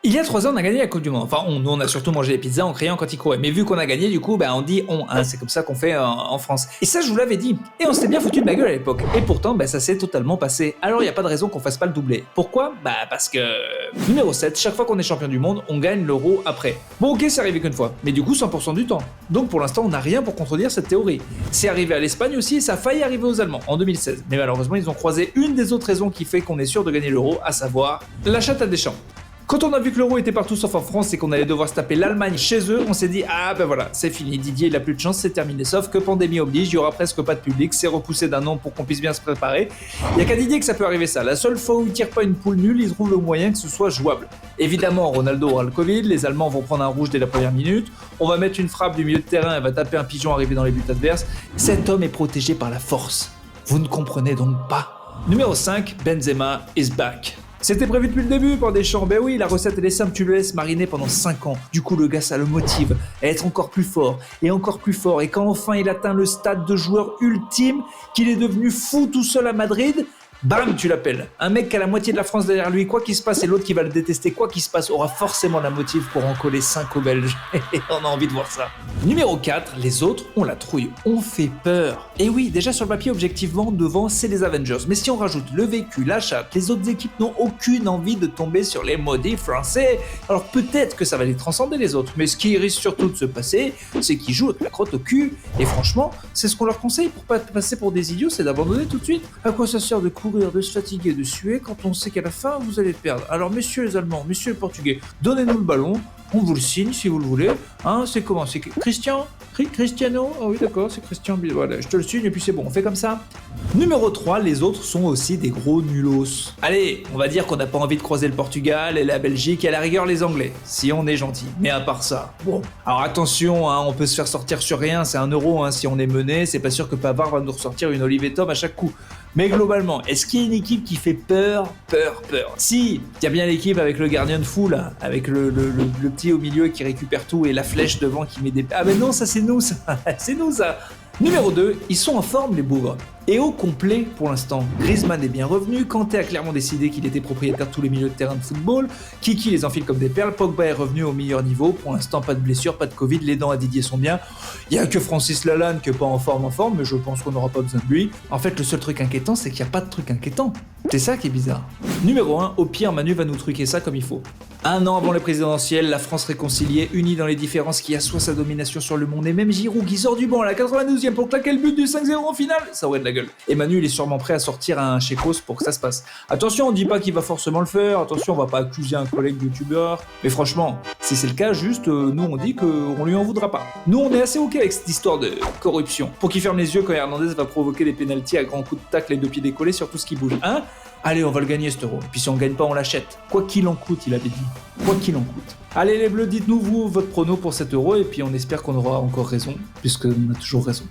Il y a 3 ans, on a gagné la Coupe du Monde. Enfin, nous, on a surtout mangé les pizzas en criant quand ils couraient. Mais vu qu'on a gagné, du coup, on dit on. Hein, c'est comme ça qu'on fait en France. Et ça, je vous l'avais dit. Et on s'était bien foutu de ma gueule à l'époque. Et pourtant, ça s'est totalement passé. Alors, il n'y a pas de raison qu'on fasse pas le doublé. Pourquoi ? Parce que... Numéro 7, chaque fois qu'on est champion du monde, on gagne l'euro après. Bon, ok, c'est arrivé qu'une fois. Mais du coup, 100% du temps. Donc, pour l'instant, on n'a rien pour contredire cette théorie. C'est arrivé à l'Espagne aussi et ça a failli arriver aux Allemands en 2016. Mais malheureusement, ils ont croisé une des autres raisons qui fait qu'on est sûr de gagner l'euro, à savoir l'achat à Deschamps. Quand on a vu que l'euro était partout sauf en France et qu'on allait devoir se taper l'Allemagne chez eux, on s'est dit ah voilà, c'est fini, Didier il a plus de chance, c'est terminé. Sauf que pandémie oblige, il y aura presque pas de public, c'est repoussé d'un an pour qu'on puisse bien se préparer. Il y a qu'à Didier que ça peut arriver ça. La seule fois où il tire pas une poule nulle, il trouve le moyen que ce soit jouable. Évidemment, Ronaldo aura le Covid, les Allemands vont prendre un rouge dès la première minute, on va mettre une frappe du milieu de terrain, elle va taper un pigeon arrivé dans les buts adverses. Cet homme est protégé par la force. Vous ne comprenez donc pas. Numéro 5, Benzema is back. C'était prévu depuis le début par Deschamps. Ben oui, la recette elle est simple, tu le laisses mariner pendant 5 ans. Du coup, le gars, ça le motive à être encore plus fort et encore plus fort. Et quand enfin il atteint le stade de joueur ultime, qu'il est devenu fou tout seul à Madrid, bam, tu l'appelles. Un mec qui a la moitié de la France derrière lui, quoi qu'il se passe, et l'autre qui va le détester, quoi qu'il se passe, aura forcément la motive pour en coller 5 aux Belges. Et on a envie de voir ça. Numéro 4, les autres ont la trouille, on fait peur. Et oui, déjà sur le papier, objectivement, devant, c'est les Avengers. Mais si on rajoute le vécu, la chatte, les autres équipes n'ont aucune envie de tomber sur les maudits français. Alors peut-être que ça va les transcender les autres, mais ce qui risque surtout de se passer, c'est qu'ils jouent avec la crotte au cul. Et franchement, c'est ce qu'on leur conseille pour pas passer pour des idiots, c'est d'abandonner tout de suite. À quoi ça sert de courir, de se fatiguer, de suer quand on sait qu'à la fin vous allez perdre. Alors messieurs les Allemands, messieurs les Portugais, donnez-nous le ballon, on vous le signe si vous le voulez. Hein, c'est comment ? C'est Cristiano ? Ah oui d'accord, c'est Christian, voilà, je te le signe et puis c'est bon, on fait comme ça. Numéro 3, les autres sont aussi des gros nulos. Allez, on va dire qu'on n'a pas envie de croiser le Portugal et la Belgique et à la rigueur les Anglais, si on est gentil. Mais à part ça, bon. Alors attention, hein, on peut se faire sortir sur rien, c'est 1 euro, hein, si on est mené, c'est pas sûr que Pavard va nous ressortir une Olivier Tom à chaque coup. Mais globalement, est-ce qu'il y a une équipe qui fait peur ? Si, il y a bien l'équipe avec le gardien de fou là, avec le petit au milieu qui récupère tout et la flèche devant qui met des... Ah mais non, ça c'est nous ça, c'est nous ça. Numéro 2, ils sont en forme les bougres. Et au complet pour l'instant. Griezmann est bien revenu, Kanté a clairement décidé qu'il était propriétaire de tous les milieux de terrain de football, Kiki les enfile comme des perles, Pogba est revenu au meilleur niveau, pour l'instant pas de blessure, pas de Covid, les dents à Didier sont bien. Il y a que Francis Lalanne qui est pas en forme, mais je pense qu'on n'aura pas besoin de lui. En fait, le seul truc inquiétant, c'est qu'il n'y a pas de truc inquiétant. C'est ça qui est bizarre. Numéro 1, au pire, Manu va nous truquer ça comme il faut. 1 an avant les présidentielles, la France réconciliée, unie dans les différences qui assoit sa domination sur le monde, et même Giroud qui sort du banc à la 92e pour claquer le but du 5-0 en finale, ça aurait de la gueule. Et Manu, il est sûrement prêt à sortir un chécos pour que ça se passe. Attention, on dit pas qu'il va forcément le faire, attention, on va pas accuser un collègue youtubeur, mais franchement, si c'est le cas, juste, nous on dit qu'on lui en voudra pas. Nous on est assez ok avec cette histoire de corruption, pour qu'il ferme les yeux quand Hernandez va provoquer des pénaltys à grands coups de tacle et 2 pieds décollés sur tout ce qui bouge, hein ? Allez, on va le gagner cet euro. Et puis si on gagne pas, on l'achète. Quoi qu'il en coûte, il avait dit. Quoi qu'il en coûte. Allez les bleus, dites-nous vous votre prono pour cet euro et puis on espère qu'on aura encore raison, puisqu'on a toujours raison.